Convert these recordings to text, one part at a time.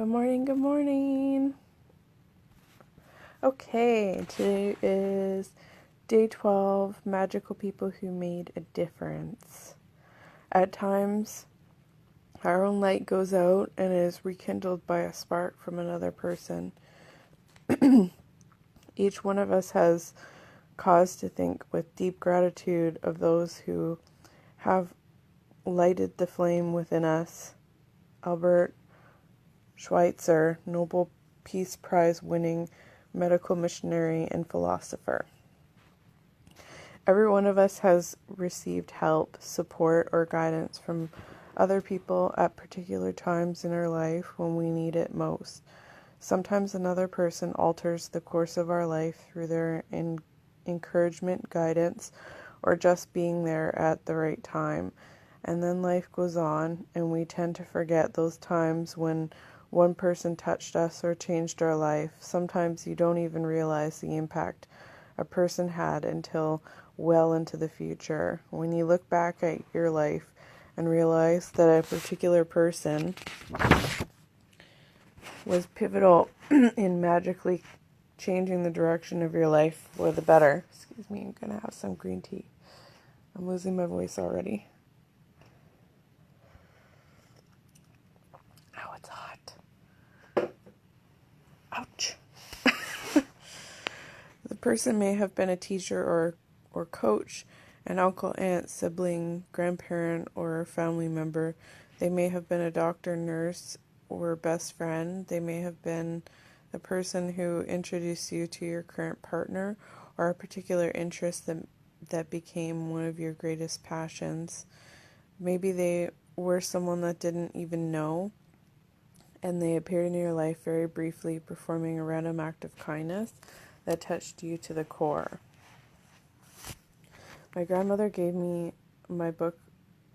Good morning, good morning. Okay, today is day 12, Magical People Who Made a Difference. At times, our own light goes out and is rekindled by a spark from another person. Each one of us has cause to think with deep gratitude of those who have lighted the flame within us. Albert Schweitzer, Nobel Peace Prize winning medical missionary and philosopher. Every one of us has received help, support, or guidance from other people at particular times in our life when we need it most. Sometimes another person alters the course of our life through their encouragement, guidance, or just being there at the right time. And then life goes on, and we tend to forget those times when one person touched us or changed our life. Sometimes you don't even realize the impact a person had until well into the future. When you look back at your life and realize that a particular person was pivotal in magically changing the direction of your life for the better. Excuse me, I'm going to have some green tea. I'm losing my voice already. Ow, it's hot. Ouch. The person may have been a teacher or coach, an uncle, aunt, sibling, grandparent, or family member. They may have been a doctor, nurse, or best friend. They may have been the person who introduced you to your current partner or a particular interest that became one of your greatest passions. Maybe they were someone that didn't even know, and they appeared in your life very briefly, performing a random act of kindness that touched you to the core. My grandmother gave me my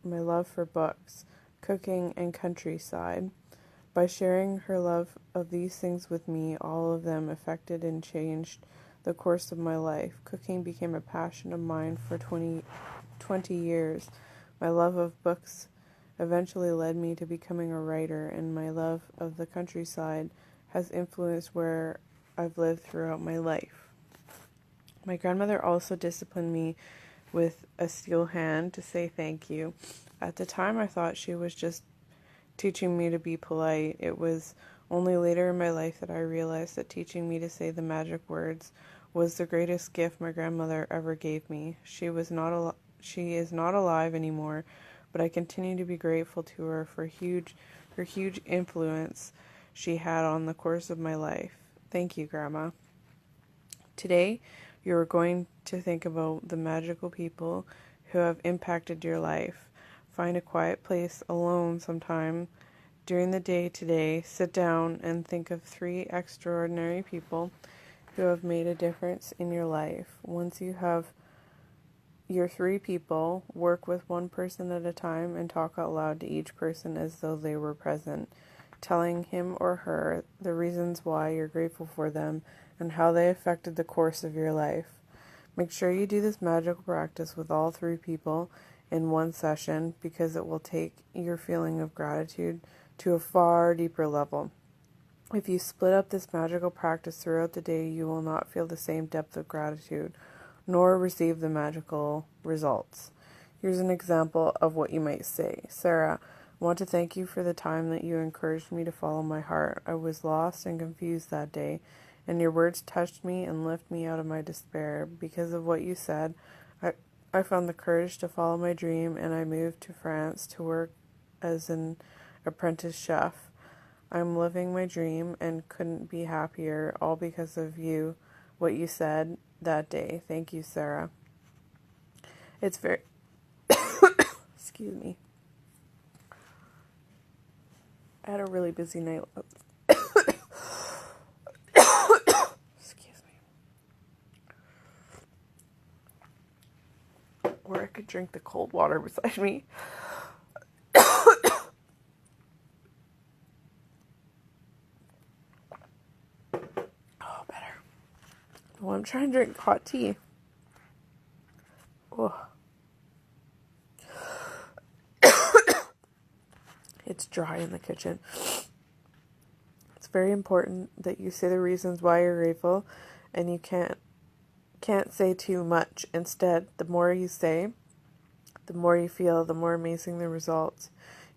love for books, cooking, and countryside. By sharing her love of these things with me, all of them affected and changed the course of my life. Cooking became a passion of mine for 20 years. My love of books eventually led me to becoming a writer, and my love of the countryside has influenced where I've lived throughout my life. My grandmother also disciplined me with a steel hand to say thank you. At the time, I thought she was just teaching me to be polite. It was only later in my life that I realized that teaching me to say the magic words was the greatest gift my grandmother ever gave me. She is not alive anymore, but I continue to be grateful to her for her huge influence she had on the course of my life. Thank you, Grandma. Today, you are going to think about the magical people who have impacted your life. Find a quiet place alone sometime during the day today. Sit down and think of 3 extraordinary people who have made a difference in your life. Once you have your 3 people, work with one person at a time and talk out loud to each person as though they were present, telling him or her the reasons why you're grateful for them and how they affected the course of your life. Make sure you do this magical practice with all 3 people in one session, because it will take your feeling of gratitude to a far deeper level. If you split up this magical practice throughout the day, you will not feel the same depth of gratitude, nor receive the magical results. Here's an example of what you might say. Sarah, I want to thank you for the time that you encouraged me to follow my heart. I was lost and confused that day, and your words touched me and lifted me out of my despair. Because of what you said, I found the courage to follow my dream, and I moved to France to work as an apprentice chef. I'm living my dream and couldn't be happier, all because of you, what you said that day. Thank you, Sarah. It's very... Excuse me. I had a really busy night. Excuse me. Or I could drink the cold water beside me. Oh, better. Well, I'm trying to drink hot tea. Oh. It's dry in the kitchen. very important that you say the reasons why you're grateful, and you can't say too much. Instead, the more you say, the more you feel, the more amazing the results.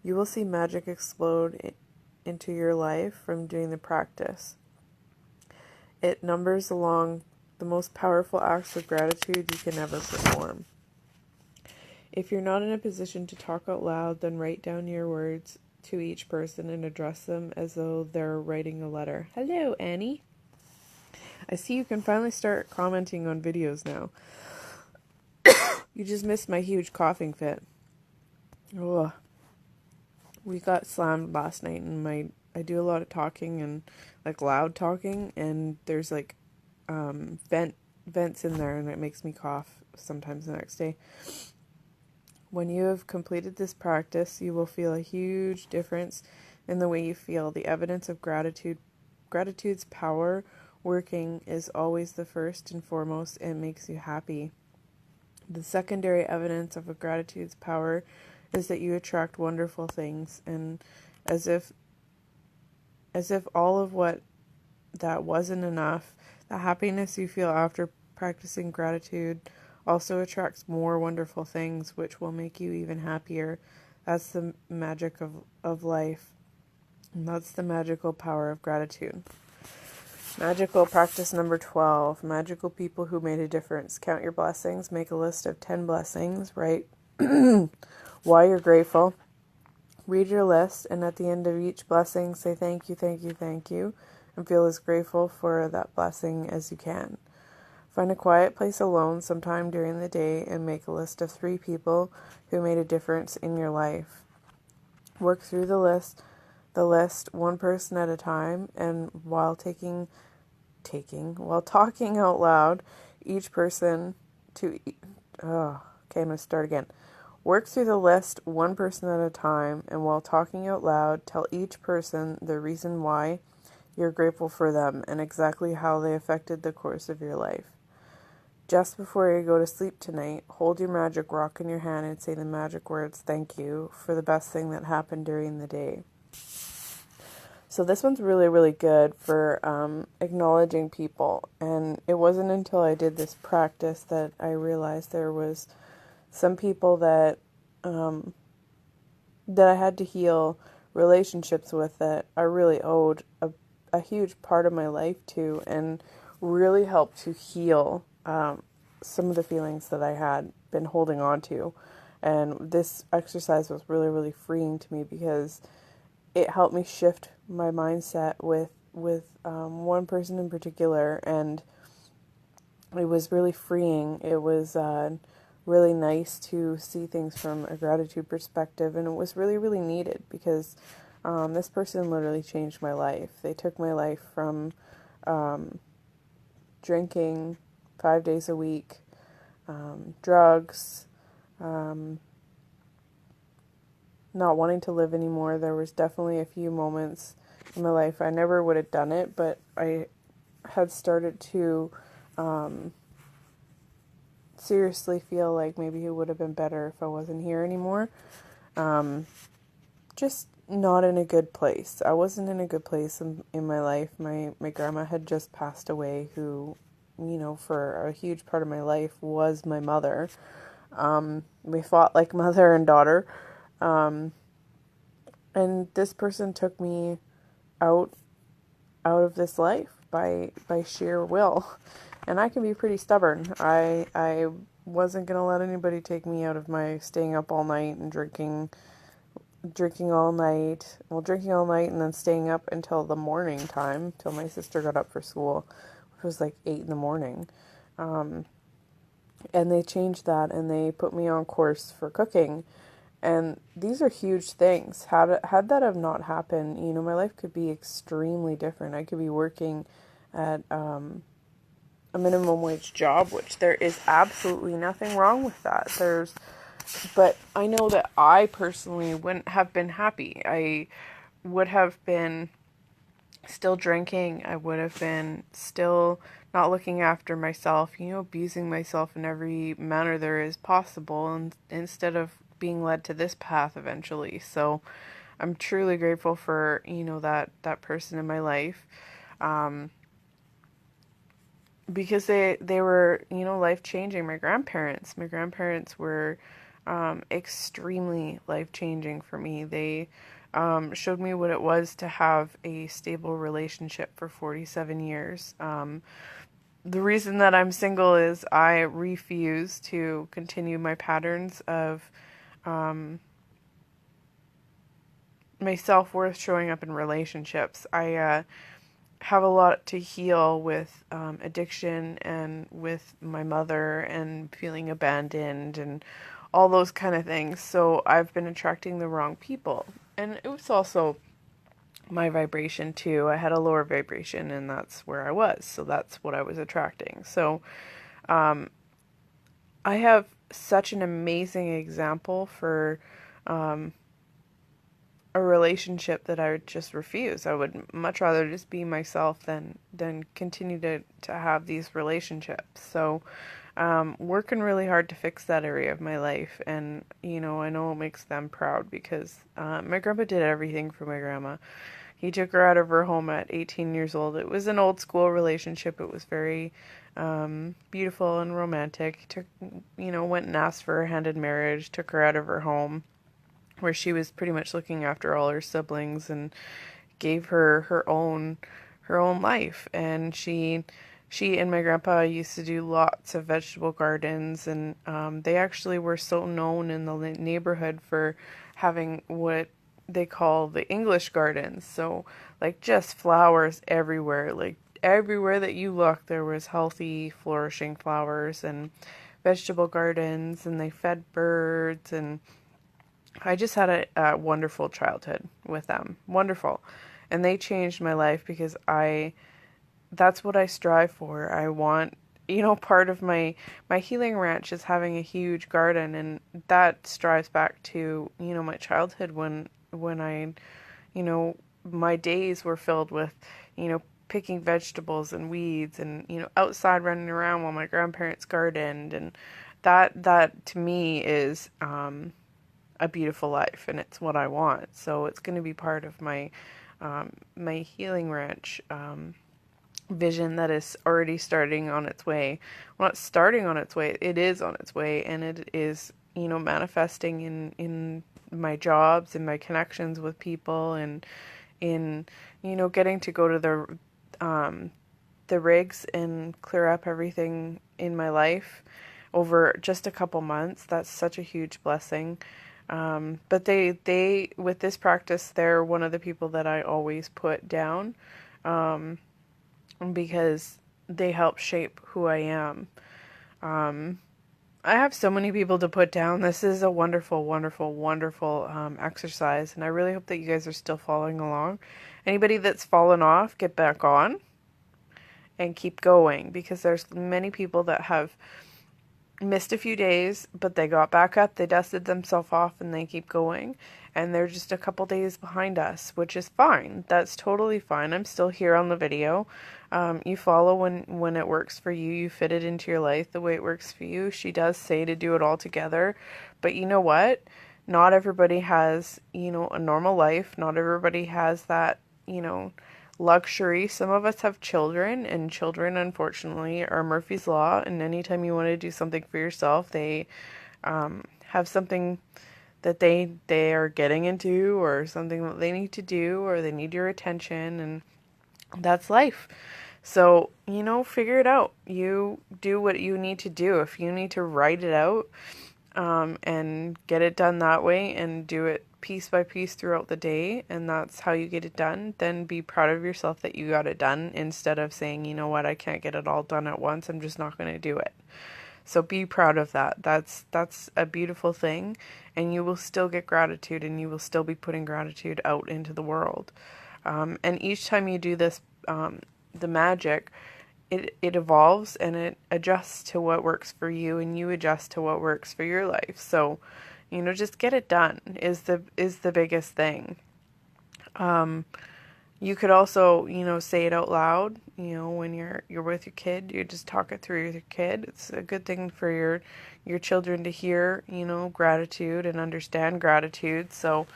You will see magic explode into your life from doing the practice. It numbers along the most powerful acts of gratitude you can ever perform. If you're not in a position to talk out loud, then write down your words to each person and address them as though they're writing a letter. Hello, Annie. I see you can finally start commenting on videos now. You just missed my huge coughing fit. Ugh. We got slammed last night, and I do a lot of talking and like loud talking, and there's like vents in there, and it makes me cough sometimes the next day. When you have completed this practice, you will feel a huge difference in the way you feel. The evidence of gratitude's power working is always the first and foremost. It makes you happy. The secondary evidence of a gratitude's power is that you attract wonderful things, and as if all of what that wasn't enough, the happiness you feel after practicing gratitude also attracts more wonderful things, which will make you even happier. That's the magic of life, and that's the magical power of gratitude. Magical practice number 12. Magical people who made a difference. Count your blessings. Make a list of 10 blessings. Write why you're grateful. Read your list, and at the end of each blessing, say thank you, thank you, thank you, and feel as grateful for that blessing as you can. Find a quiet place alone sometime during the day and make a list of 3 people who made a difference in your life. Work through the list one person at a time, and while talking out loud, each person to I'm going to start again. Work through the list one person at a time, and while talking out loud, tell each person the reason why you're grateful for them and exactly how they affected the course of your life. Just before you go to sleep tonight, hold your magic rock in your hand and say the magic words, thank you, for the best thing that happened during the day. So this one's really, really good for acknowledging people. And it wasn't until I did this practice that I realized there was some people that I had to heal relationships with that I really owed a huge part of my life to, and really helped to heal some of the feelings that I had been holding on to. And this exercise was really, really freeing to me because it helped me shift my mindset with one person in particular, and it was really freeing. It was really nice to see things from a gratitude perspective, and it was really, really needed because this person literally changed my life. They took my life from drinking 5 days a week, drugs, not wanting to live anymore. There was definitely a few moments in my life I never would have done it, but I had started to seriously feel like maybe it would have been better if I wasn't here anymore. Just not in a good place. I wasn't in a good place in my life. My grandma had just passed away, who, for a huge part of my life was my mother. We fought like mother and daughter. And this person took me out of this life by sheer will. And I can be pretty stubborn. I wasn't going to let anybody take me out of my staying up all night and drinking all night. Well, drinking all night and then staying up until the morning time, till my sister got up for school, which was like 8 in the morning. And they changed that, and they put me on course for cooking. And these are huge things. Had that have not happened, my life could be extremely different. I could be working at a minimum wage job, which there is absolutely nothing wrong with that. But I know that I personally wouldn't have been happy. I would have been still drinking. I would have been still not looking after myself, abusing myself in every manner there is possible, and instead of being led to this path eventually. So I'm truly grateful for, that person in my life. Um, because they were, life changing. My grandparents were extremely life changing for me. They showed me what it was to have a stable relationship for 47 years. The reason that I'm single is I refuse to continue my patterns of um, my self-worth showing up in relationships. I have a lot to heal with addiction and with my mother and feeling abandoned and all those kind of things. So I've been attracting the wrong people. And it was also my vibration too. I had a lower vibration and that's where I was. So that's what I was attracting. So um, I have such an amazing example for um, a relationship that I would just refuse. I would much rather just be myself than continue to have these relationships. So working really hard to fix that area of my life, and I know it makes them proud because my grandpa did everything for my grandma. He took her out of her home at 18 years old. It was an old school relationship. It was very beautiful and romantic. He took, went and asked for a hand in marriage, took her out of her home where she was pretty much looking after all her siblings and gave her her own life. And she and my grandpa used to do lots of vegetable gardens, and they actually were so known in the neighborhood for having what they call the English gardens. So like just flowers everywhere, like everywhere that you look there was healthy flourishing flowers and vegetable gardens, and they fed birds, and I just had a wonderful childhood with them. Wonderful. And they changed my life because that's what I strive for. I want, part of my healing ranch is having a huge garden, and that strives back to, my childhood when I, my days were filled with, picking vegetables and weeds and, outside running around while my grandparents gardened, and that to me is a beautiful life, and it's what I want. So it's going to be part of my healing ranch vision that is already starting on its way. Well, not starting on its way, it is on its way, and it is manifesting in my jobs and my connections with people, and in getting to go to the rigs and clear up everything in my life over just a couple months. That's such a huge blessing. But they, with this practice, they're one of the people that I always put down, because they help shape who I am. I have so many people to put down. This is a wonderful, wonderful, wonderful, exercise, and I really hope that you guys are still following along. Anybody that's fallen off, get back on and keep going, because there's many people that have missed a few days, but they got back up, they dusted themselves off, and they keep going. And they're just a couple days behind us, which is fine. That's totally fine. I'm still here on the video. You follow when it works for you. You fit it into your life the way it works for you. She does say to do it all together. But you know what? Not everybody has, a normal life. Not everybody has that, luxury. Some of us have children, and children, unfortunately, are Murphy's Law, and anytime you want to do something for yourself, they have something that they are getting into, or something that they need to do, or they need your attention, and that's life. So, figure it out. You do what you need to do. If you need to write it out, and get it done that way, and do it piece by piece throughout the day, and that's how you get it done, then be proud of yourself that you got it done, instead of saying, you know what, I can't get it all done at once, I'm just not going to do it. So be proud of that. That's a beautiful thing, and you will still get gratitude, and you will still be putting gratitude out into the world. And each time you do this, the magic, it evolves and it adjusts to what works for you, and you adjust to what works for your life. So, just get it done is the biggest thing. You could also, say it out loud, when you're with your kid, you just talk it through with your kid. It's a good thing for your children to hear, gratitude and understand gratitude. So,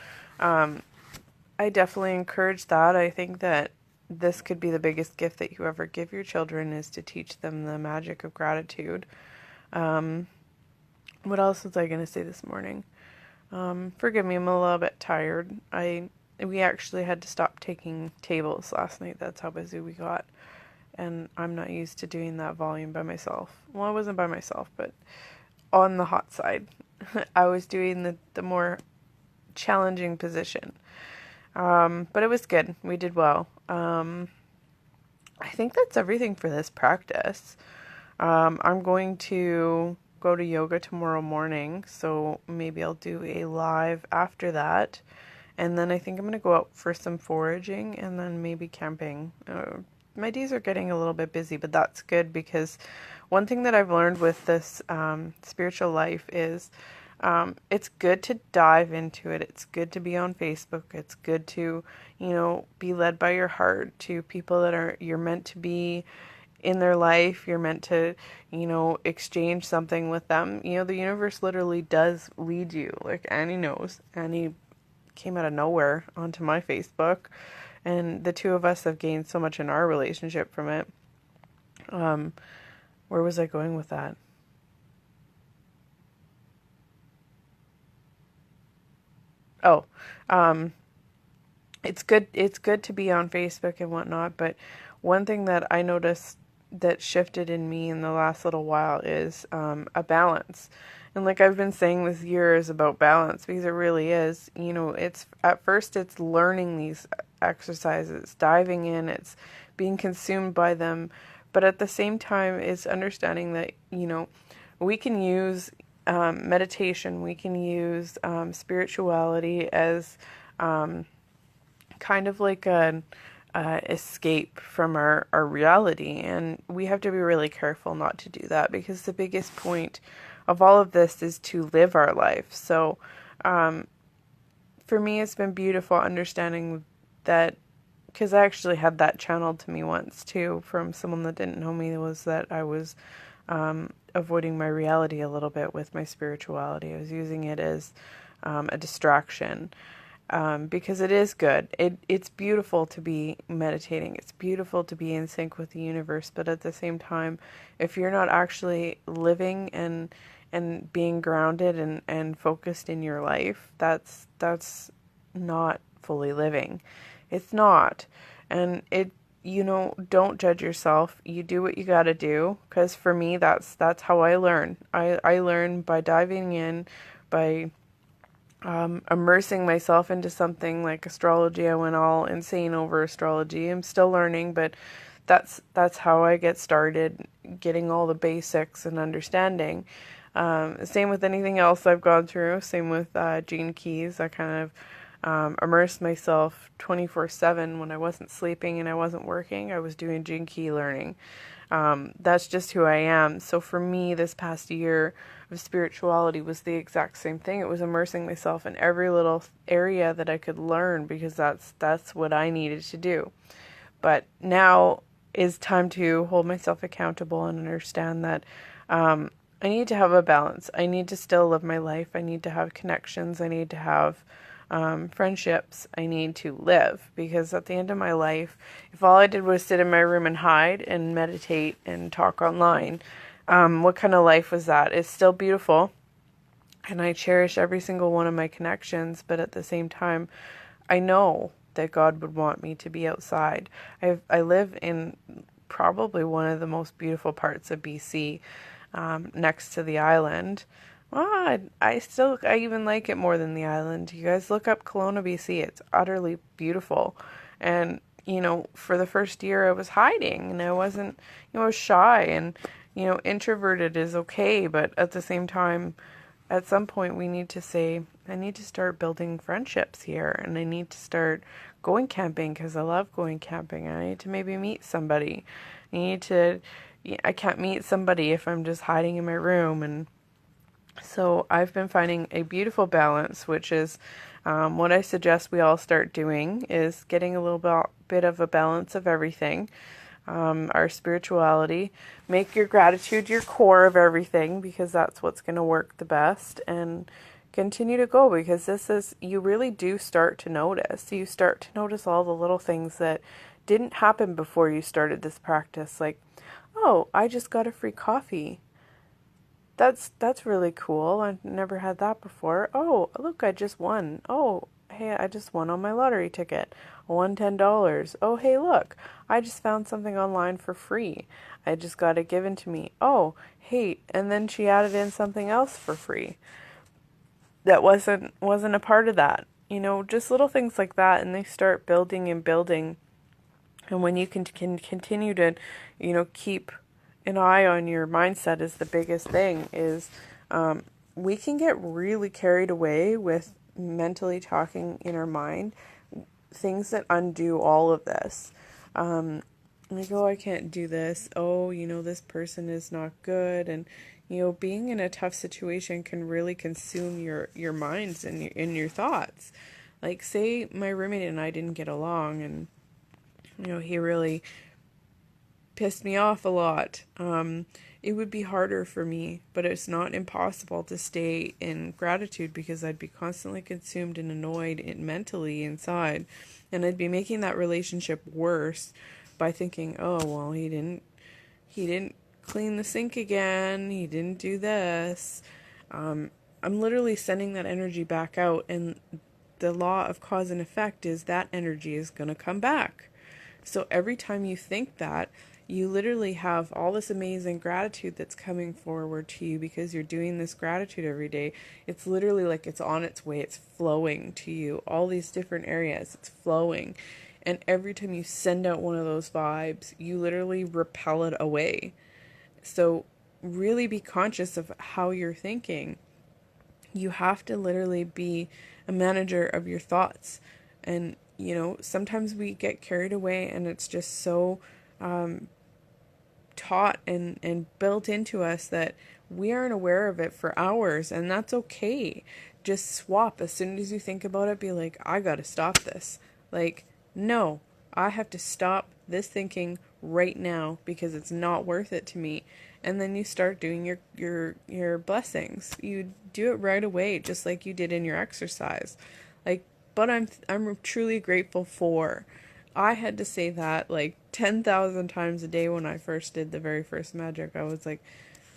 I definitely encourage that. I think that this could be the biggest gift that you ever give your children, is to teach them the magic of gratitude. Um, what else was I going to say this morning? Forgive me, I'm a little bit tired. We actually had to stop taking tables last night. That's how busy we got. And I'm not used to doing that volume by myself. Well, I wasn't by myself, but on the hot side. I was doing the more challenging position. But it was good. We did well. I think that's everything for this practice. I'm going to go to yoga tomorrow morning, so maybe I'll do a live after that. And then I think I'm going to go out for some foraging and then maybe camping. My days are getting a little bit busy, but that's good, because one thing that I've learned with this spiritual life is it's good to dive into it. It's good to be on Facebook. It's good to, be led by your heart to people that you're meant to be in their life. You're meant to, exchange something with them. The universe literally does lead you. Like Annie knows. Annie came out of nowhere onto my Facebook, and the two of us have gained so much in our relationship from it. Where was I going with that? Oh, it's good to be on Facebook and whatnot, but one thing that I noticed that shifted in me in the last little while is a balance. And like I've been saying this year is about balance, because it really is. It's at first it's learning these exercises, diving in, it's being consumed by them, but at the same time it's understanding that, we can use meditation, we can use spirituality as kind of like an escape from our reality. And we have to be really careful not to do that, because the biggest point of all of this is to live our life. So for me, it's been beautiful understanding that, because I actually had that channeled to me once too from someone that didn't know me, was that I was avoiding my reality a little bit with my spirituality. I was using it as a distraction. Because it is good. It's beautiful to be meditating. It's beautiful to be in sync with the universe. But at the same time, if you're not actually living and being grounded and focused in your life, that's not fully living. It's not. And don't judge yourself. You do what you got to do. Because for me, that's how I learn. I learn by diving in, by immersing myself into something like astrology. I went all insane over astrology. I'm still learning, but that's how I get started, getting all the basics and understanding. Same with anything else I've gone through. Same with Gene Keys. I kind of immersed myself 24/7 when I wasn't sleeping and I wasn't working. I was doing Gene Key learning. That's just who I am. So for me, this past year of spirituality was the exact same thing. It was immersing myself in every little area that I could learn, because that's what I needed to do. But now is time to hold myself accountable and understand that I need to have a balance. I need to still live my life. I need to have connections. I need to have friendships. I need to live, because at the end of my life, if all I did was sit in my room and hide and meditate and talk online, what kind of life was that? It's still beautiful, and I cherish every single one of my connections, but at the same time, I know that God would want me to be outside. I live in probably one of the most beautiful parts of BC, next to the island. Well, I even like it more than the island. You guys look up Kelowna, BC. It's utterly beautiful. And, for the first year I was hiding and I wasn't, I was shy, and, introverted is okay. But at the same time, at some point we need to say, I need to start building friendships here, and I need to start going camping because I love going camping. I need to maybe meet somebody. I can't meet somebody if I'm just hiding in my room. And so I've been finding a beautiful balance, which is what I suggest we all start doing, is getting a little bit of a balance of everything. Our spirituality, make your gratitude your core of everything, because that's what's going to work the best, and continue to go, because you really do start to notice. You start to notice all the little things that didn't happen before you started this practice. Like, oh, I just got a free coffee. That's really cool. I've never had that before. Oh, look, I just won. Oh, hey, I just won on my lottery ticket. I won $10. Oh, hey, look, I just found something online for free. I just got it given to me. Oh, hey, and then she added in something else for free that wasn't a part of that. Just little things like that, and they start building and building. And when you can continue to, keep an eye on your mindset is the biggest thing, is we can get really carried away with mentally talking in our mind, things that undo all of this. Like, oh, I can't do this. Oh, this person is not good. And, being in a tough situation can really consume your minds and your thoughts. Like, say my roommate and I didn't get along, and, he really pissed me off a lot. It would be harder for me, but it's not impossible to stay in gratitude, because I'd be constantly consumed and annoyed mentally inside, and I'd be making that relationship worse by thinking, oh, well, he didn't clean the sink again, he didn't do this. I'm literally sending that energy back out, and the law of cause and effect is that energy is going to come back. So every time you think that, you literally have all this amazing gratitude that's coming forward to you, because you're doing this gratitude every day. It's literally like it's on its way. It's flowing to you. All these different areas, it's flowing. And every time you send out one of those vibes, you literally repel it away. So really be conscious of how you're thinking. You have to literally be a manager of your thoughts. And, sometimes we get carried away, and it's just so taught and built into us that we aren't aware of it for hours, and that's okay. Just swap. As soon as you think about it, be like, I gotta stop this. Like, no, I have to stop this thinking right now, because it's not worth it to me. And then you start doing your blessings. You do it right away, just like you did in your exercise. Like, but I'm truly grateful for. I had to say that like 10,000 times a day when I first did the very first magic. I was like,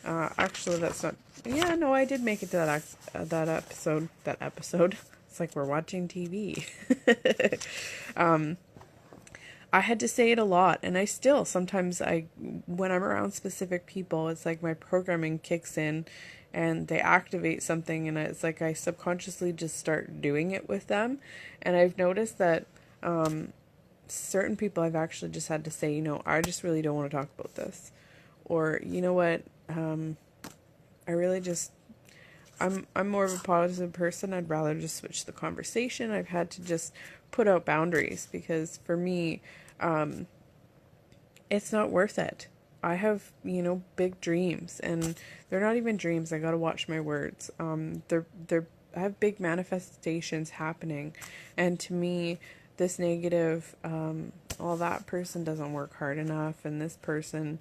actually, that's not. Yeah, no, I did make it to that episode. That episode. It's like we're watching TV. I had to say it a lot, and I still sometimes when I'm around specific people, it's like my programming kicks in, and they activate something, and it's like I subconsciously just start doing it with them, and I've noticed that certain people I've actually just had to say, I just really don't want to talk about this, or you know what, I really just. I'm more of a positive person. I'd rather just switch the conversation. I've had to just put out boundaries, because for me, it's not worth it. I have, big dreams, and they're not even dreams. I gotta watch my words. I have big manifestations happening, and to me, this negative, well, that person doesn't work hard enough, and this person,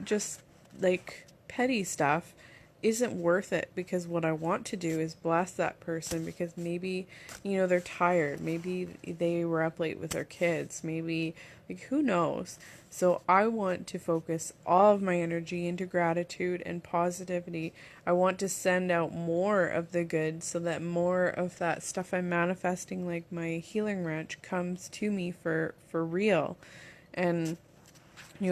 just like petty stuff isn't worth it, because what I want to do is bless that person, because maybe, they're tired. Maybe they were up late with their kids. Maybe, like, who knows? So I want to focus all of my energy into gratitude and positivity. I want to send out more of the good, so that more of that stuff I'm manifesting, like my healing ranch, comes to me for real. And,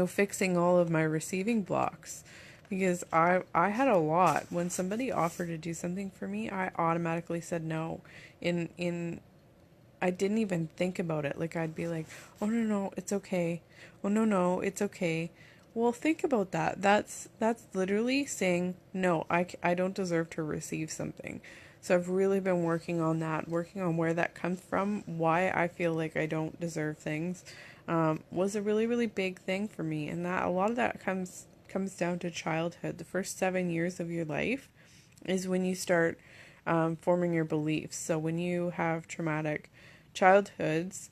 fixing all of my receiving blocks. Because I had a lot. When somebody offered to do something for me, I automatically said no. I didn't even think about it. Like, I'd be like, oh, no, it's okay. Oh, no, it's okay. Well, think about that. That's literally saying, no, I don't deserve to receive something. So I've really been working on that, working on where that comes from, why I feel like I don't deserve things, was a really, really big thing for me. And that a lot of that comes down to childhood. The first 7 years of your life is when you start forming your beliefs. So when you have traumatic childhoods,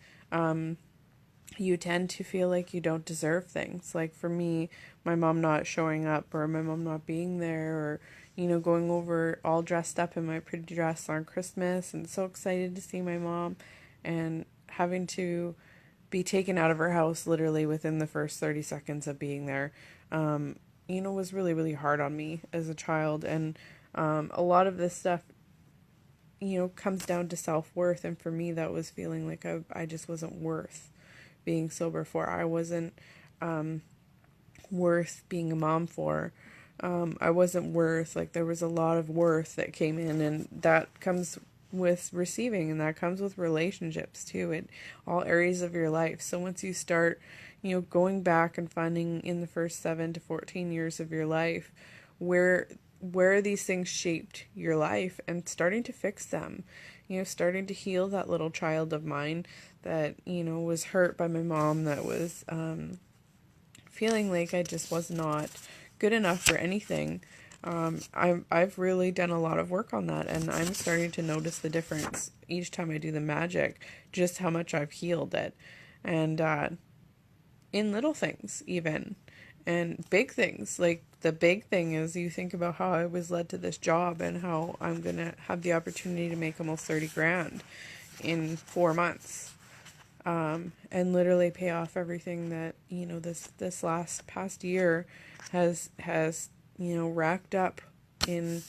you tend to feel like you don't deserve things. Like for me, my mom not showing up or my mom not being there or, going over all dressed up in my pretty dress on Christmas and so excited to see my mom and having to be taken out of her house literally within the first 30 seconds of being there, was really, really hard on me as a child. And a lot of this stuff, comes down to self-worth. And for me, that was feeling like I just wasn't worth being sober for. I wasn't worth being a mom for. I wasn't worth, like, there was a lot of worth that came in, and that comes with receiving, and that comes with relationships too, in all areas of your life. So once you start, going back and finding in the first 7 to 14 years of your life where these things shaped your life and starting to fix them, starting to heal that little child of mine that, was hurt by my mom, that was feeling like I just was not good enough for anything. I've really done a lot of work on that, and I'm starting to notice the difference each time I do the magic, just how much I've healed it. And in little things even, and big things. Like the big thing is you think about how I was led to this job and how I'm going to have the opportunity to make almost 30 grand in 4 months. And literally pay off everything that, this last past year has, racked up in,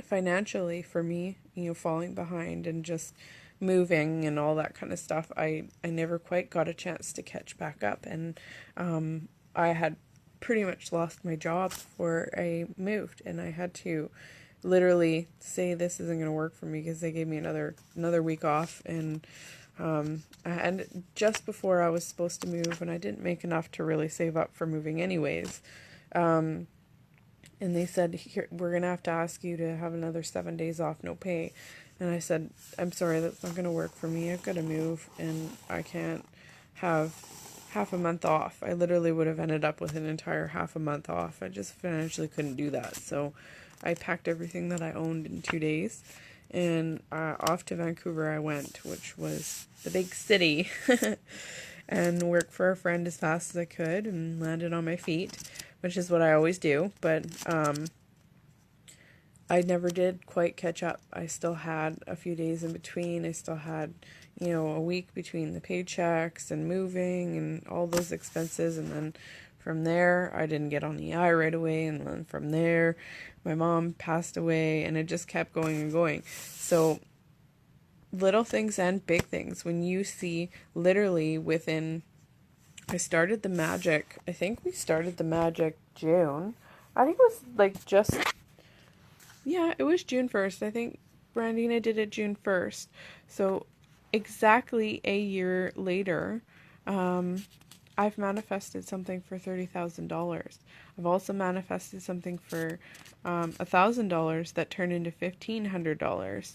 financially for me, falling behind and just moving and all that kind of stuff. I never quite got a chance to catch back up, and I had pretty much lost my job before I moved, and I had to literally say this isn't going to work for me because they gave me another week off, and and just before I was supposed to move, and I didn't make enough to really save up for moving anyways. And they said, here, we're going to have to ask you to have another 7 days off, no pay. And I said, I'm sorry, that's not going to work for me. I've got to move, and I can't have half a month off. I literally would have ended up with an entire half a month off. I just financially couldn't do that. So I packed everything that I owned in 2 days, and off to Vancouver I went, which was the big city, and worked for a friend as fast as I could and landed on my feet, which is what I always do. But I never did quite catch up. I still had a few days in between. I still had, a week between the paychecks and moving and all those expenses. And then from there, I didn't get on the eye right away. And then from there, my mom passed away, and it just kept going and going. So little things and big things, when you see literally within, I started the magic, I think we started the magic June. I think it was like just, yeah, it was June 1st. I think Brandy and I did it June 1st. So exactly a year later, I've manifested something for $30,000. I've also manifested something for $1,000 that turned into $1,500.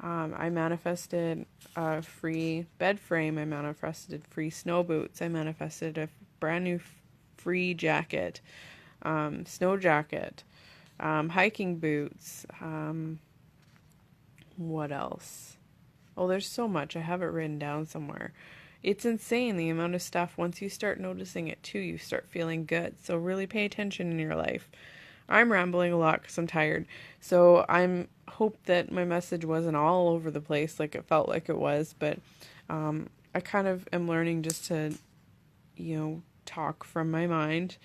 I manifested a free bed frame. I manifested free snow boots. I manifested a brand new free jacket, snow jacket, hiking boots. What else? Oh, there's so much. I have it written down somewhere. It's insane the amount of stuff. Once you start noticing it too, you start feeling good. So really pay attention in your life. I'm rambling a lot because I'm tired. So I'm hope that my message wasn't all over the place like it felt like it was. But I kind of am learning just to, talk from my mind,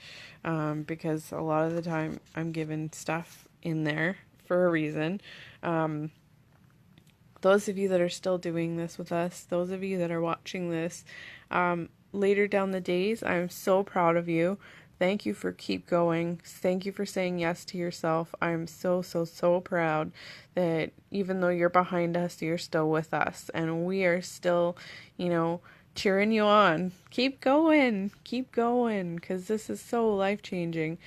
because a lot of the time I'm given stuff in there for a reason. Those of you that are still doing this with us, those of you that are watching this later down the days, I'm so proud of you. Thank you for keep going. Thank you for saying yes to yourself. I'm so, so, so proud that even though you're behind us, you're still with us. And we are still, cheering you on. Keep going, because this is so life-changing.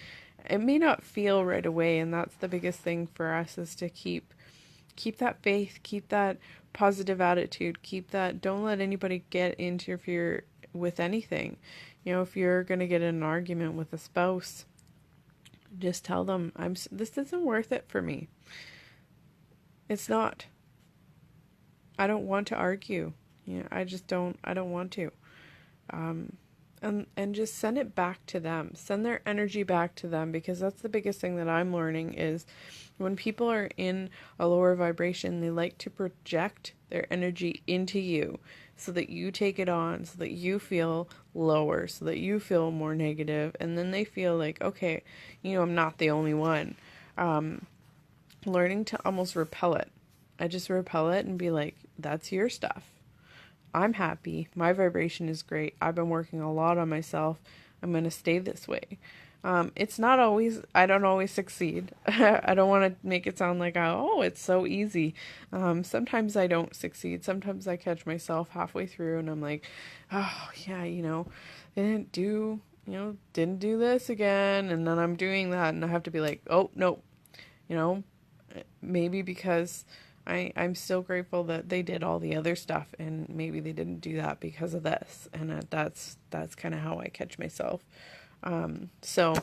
It may not feel right away, and that's the biggest thing for us, is to keep that faith, keep that positive attitude, keep that, don't let anybody get interfere with anything. If you're going to get in an argument with a spouse, just tell them, this isn't worth it for me. It's not. I don't want to argue. I don't want to. And just send it back to them. Send their energy back to them, because that's the biggest thing that I'm learning is when people are in a lower vibration, they like to project their energy into you so that you take it on, so that you feel lower, so that you feel more negative, and then they feel like, okay, I'm not the only one. Learning to almost repel it. I just repel it and be like, that's your stuff. I'm happy. My vibration is great. I've been working a lot on myself. I'm going to stay this way. It's not always, I don't always succeed. I don't want to make it sound like, oh, it's so easy. Sometimes I don't succeed. Sometimes I catch myself halfway through and I'm like, oh, yeah, didn't do this again. And then I'm doing that and I have to be like, oh, no, maybe because I'm still grateful that they did all the other stuff, and maybe they didn't do that because of this. And that's kind of how I catch myself. So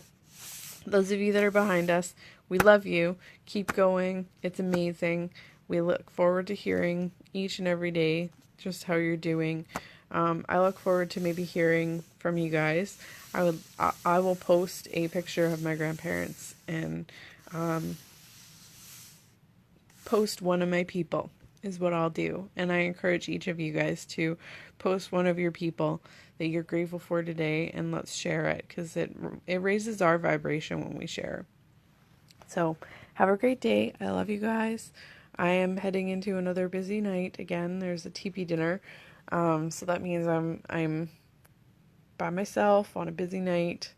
those of you that are behind us, we love you. Keep going. It's amazing. We look forward to hearing each and every day just how you're doing. I look forward to maybe hearing from you guys. I will post a picture of my grandparents and post one of my people is what I'll do. And I encourage each of you guys to post one of your people that you're grateful for today, and let's share it, because it raises our vibration when we share. So have a great day. I love you guys. I am heading into another busy night. Again, there's a TP dinner. So that means I'm by myself on a busy night.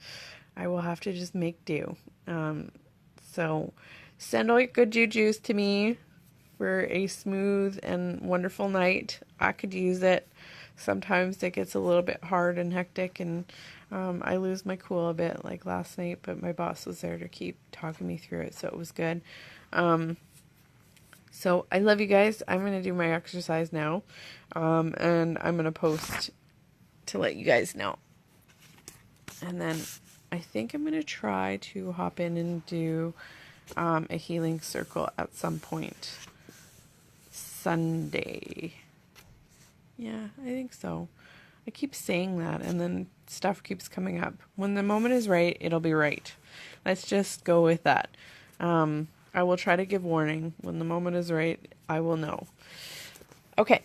I will have to just make do. So send all your good juju's to me for a smooth and wonderful night. I could use it. Sometimes it gets a little bit hard and hectic, and I lose my cool a bit like last night, but my boss was there to keep talking me through it, so it was good. So I love you guys. I'm going to do my exercise now, and I'm going to post to let you guys know. And then I think I'm going to try to hop in and do a healing circle at some point Sunday. Yeah, I think so. I keep saying that, and then stuff keeps coming up. When the moment is right, it'll be right. Let's just go with that. I will try to give warning. When the moment is right, I will know. Okay,